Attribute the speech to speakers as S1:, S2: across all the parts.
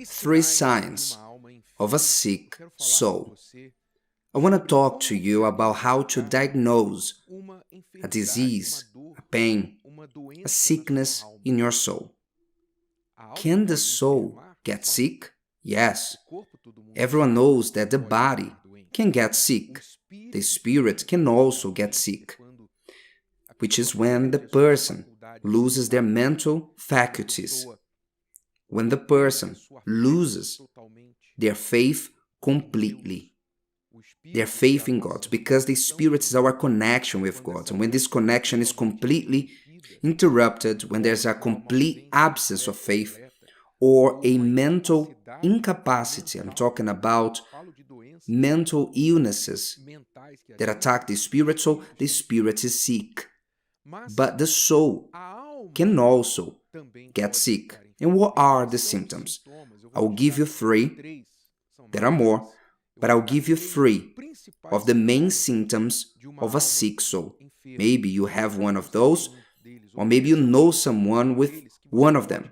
S1: Three signs of a sick soul. I want to talk to you about how to diagnose a disease, a pain, a sickness in your soul. Can the soul get sick? Yes. Everyone knows that the body can get sick. The spirit can also get sick, which is when the person loses their mental faculties, when the person loses their faith completely, their faith in God, because the Spirit is our connection with God. And when this connection is completely interrupted, when there's a complete absence of faith or a mental incapacity, I'm talking about mental illnesses that attack the spirit, so the spirit is sick. But the soul can also get sick. And what are the symptoms? I will give you three. There are more, but I'll give you three of the main symptoms of a sick soul. Maybe you have one of those, or maybe you know someone with one of them,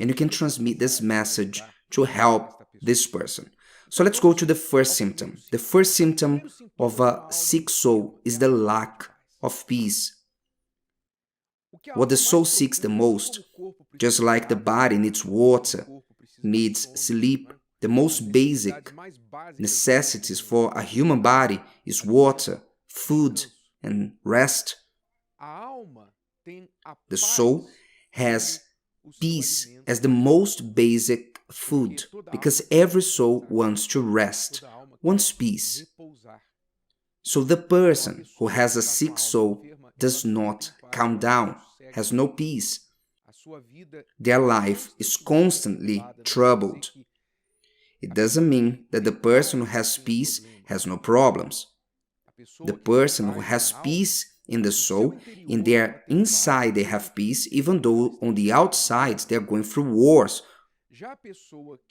S1: and you can transmit this message to help this person. So let's go to the first symptom. The first symptom of a sick soul is the lack of peace. What the soul seeks the most, just like the body needs water, needs sleep, the most basic necessities for a human body is water, food, and rest. The soul has peace as the most basic food, because every soul wants to rest, wants peace. So the person who has a sick soul does not calm down, has no peace. Their life is constantly troubled. It doesn't mean that the person who has peace has no problems. The person who has peace in the soul, in their inside they have peace, even though on the outside they're going through wars.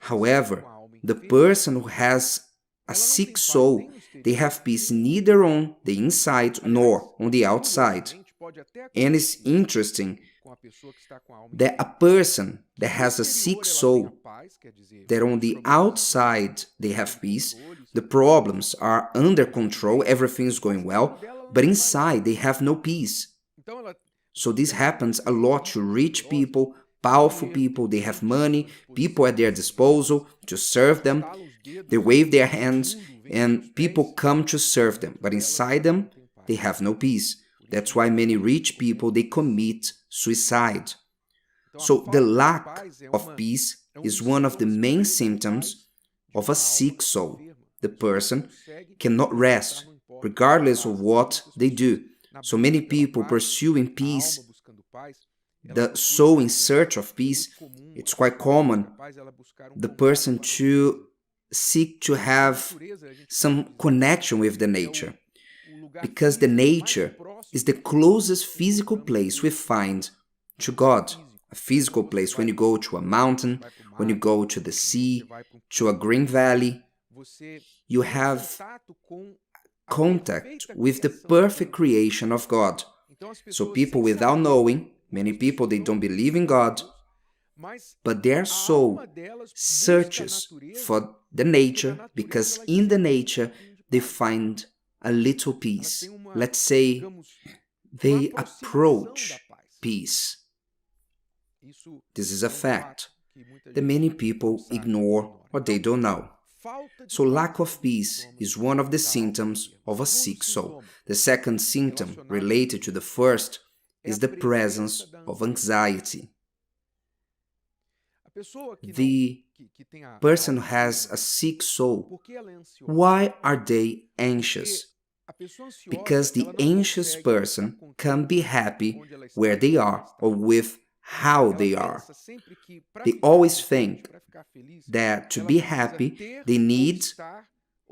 S1: However, the person who has a sick soul, they have peace neither on the inside nor on the outside. And it's interesting that a person that has a sick soul, that on the outside they have peace, the problems are under control, everything is going well, but inside they have no peace. So this happens a lot to rich people, powerful people, they have money, people at their disposal to serve them, they wave their hands and people come to serve them, but inside them they have no peace. That's why many rich people, they commit suicide. So the lack of peace is one of the main symptoms of a sick soul. The person cannot rest, regardless of what they do. So many people pursuing peace, the soul in search of peace, it's quite common the person to seek to have some connection with the nature, because the nature is the closest physical place we find to God. A physical place, when you go to a mountain, when you go to the sea, to a green valley, you have contact with the perfect creation of God. So people without knowing, many people, they don't believe in God, but their soul searches for the nature, because in the nature they find a little peace. Let's say they approach peace. This is a fact that many people ignore or they don't know. So lack of peace is one of the symptoms of a sick soul. The second symptom related to the first is the presence of anxiety. The person who has a sick soul, why are they anxious? Because the anxious person can't be happy where they are or with how they are. They always think that to be happy, they need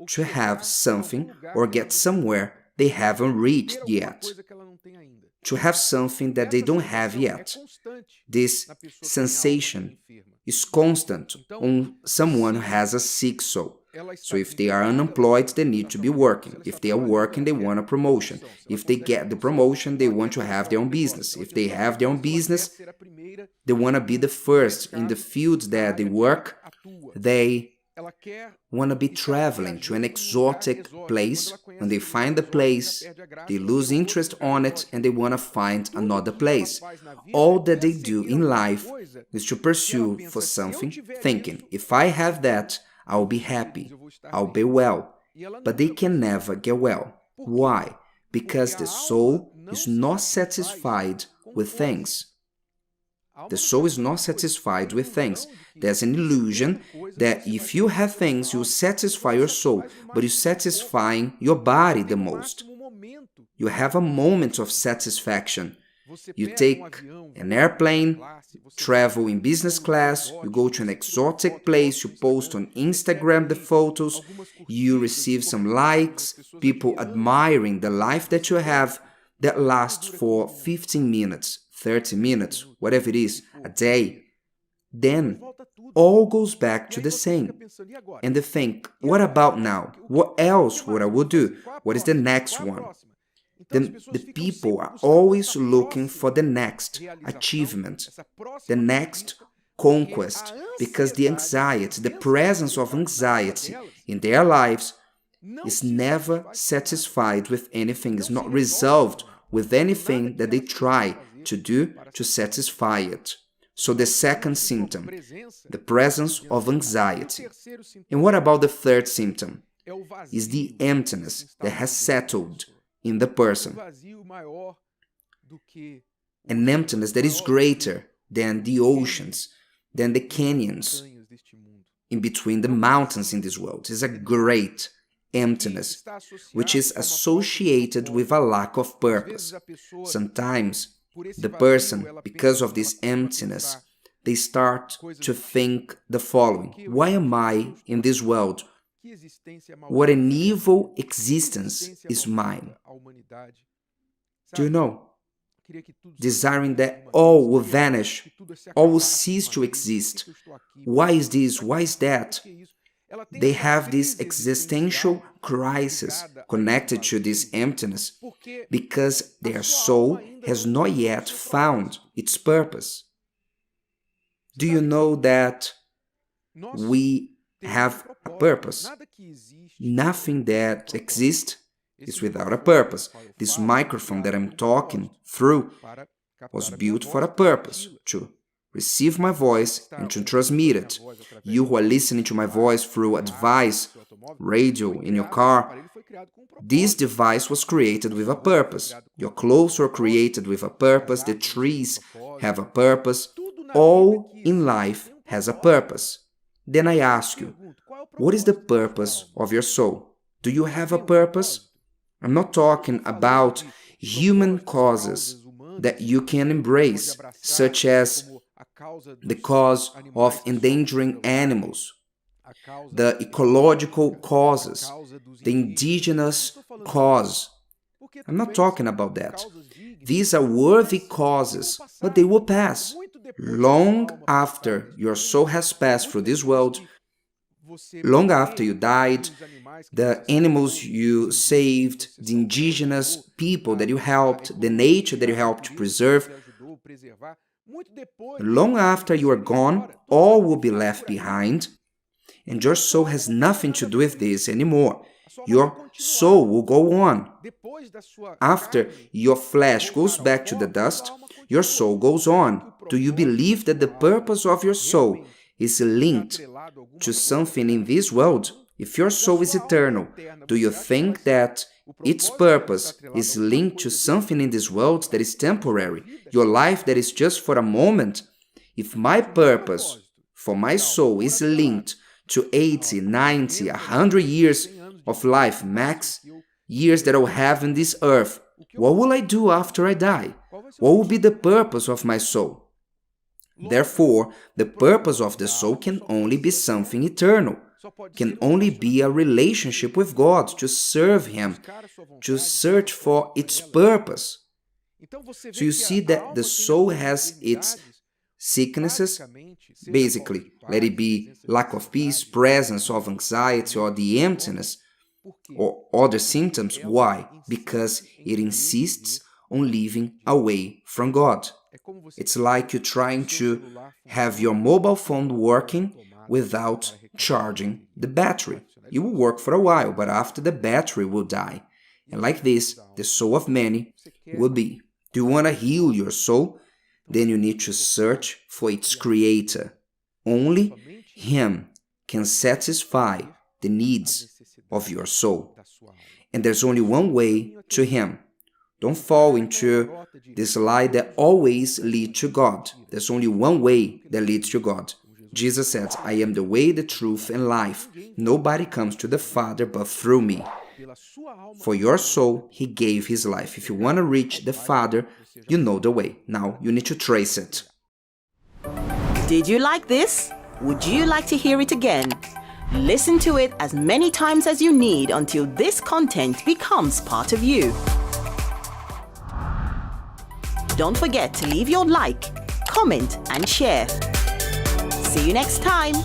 S1: to have something or get somewhere they haven't reached yet, to have something that they don't have yet. This sensation is constant on someone who has a sick soul. So if they are unemployed, they need to be working. If they are working, they want a promotion. If they get the promotion, they want to have their own business. If they have their own business, they want to be the first in the field that they work They want to be traveling to an exotic place. When they find the place, they lose interest on it and they want to find another place. All that they do in life is to pursue for something, thinking, if I have that, I'll be happy, I'll be well. But they can never get well. Why? Because the soul is not satisfied with things. The soul is not satisfied with things. There's an illusion that if you have things, you satisfy your soul, but you're satisfying your body the most. You have a moment of satisfaction. You take an airplane, travel in business class, you go to an exotic place, you post on Instagram the photos, you receive some likes, people admiring the life that you have that lasts for 15 minutes. 30 minutes, whatever it is, a day, then all goes back to the same. And they think, what about now? What else would I would do? What is the next one? Then the people are always looking for the next achievement, the next conquest, because the anxiety, the presence of anxiety in their lives is never satisfied with anything, is not resolved with anything that they try to do to satisfy it. So the second symptom, the presence of anxiety. And what about the third symptom? Is the emptiness that has settled in the person. An emptiness that is greater than the oceans, than the canyons in between the mountains in this world. It is a great emptiness, which is associated with a lack of purpose. Sometimes the person, because of this emptiness, they start to think the following: why am I in this world? What an evil existence is mine. Do you know? Desiring that all will vanish, all will cease to exist. Why is this? Why is that? They have this existential crisis connected to this emptiness because their soul has not yet found its purpose. Do you know that we have a purpose? Nothing that exists is without a purpose. This microphone that I'm talking through was built for a purpose, to receive my voice and to transmit it. You who are listening to my voice through a device, radio, in your car, this device was created with a purpose. Your clothes were created with a purpose. The trees have a purpose. All in life has a purpose. Then I ask you, what is the purpose of your soul? Do you have a purpose? I'm not talking about human causes that you can embrace, such as the cause of endangering animals, the ecological causes, the indigenous cause. I'm not talking about that. These are worthy causes, but they will pass. Long after your soul has passed through this world, long after you died, the animals you saved, the indigenous people that you helped, the nature that you helped to preserve, long after you are gone, all will be left behind, and your soul has nothing to do with this anymore. Your soul will go on. After your flesh goes back to the dust, your soul goes on. Do you believe that the purpose of your soul is linked to something in this world? If your soul is eternal, do you think that its purpose is linked to something in this world that is temporary, your life that is just for a moment? If my purpose for my soul is linked to 80, 90, 100 years of life max, years that I'll have in this earth, what will I do after I die? What will be the purpose of my soul? Therefore, the purpose of the soul can only be something eternal, can only be a relationship with God, to serve Him, to search for its purpose. So you see that the soul has its sicknesses, basically, let it be lack of peace, presence of anxiety, or the emptiness, or other symptoms. Why? Because it insists on living away from God. It's like you're trying to have your mobile phone working without charging the battery. It will work for a while, but after the battery will die. And like this, the soul of many will be. Do you want to heal your soul? Then you need to search for its creator. Only Him can satisfy the needs of your soul. And there's only one way to Him. Don't fall into this lie that always leads to God. There's only one way that leads to God. Jesus said, I am the way, the truth, and life. Nobody comes to the Father but through me. For your soul, He gave His life. If you want to reach the Father, you know the way. Now you need to trace it.
S2: Did you like this? Would you like to hear it again? Listen to it as many times as you need until this content becomes part of you. Don't forget to leave your like, comment, and share. See you next time.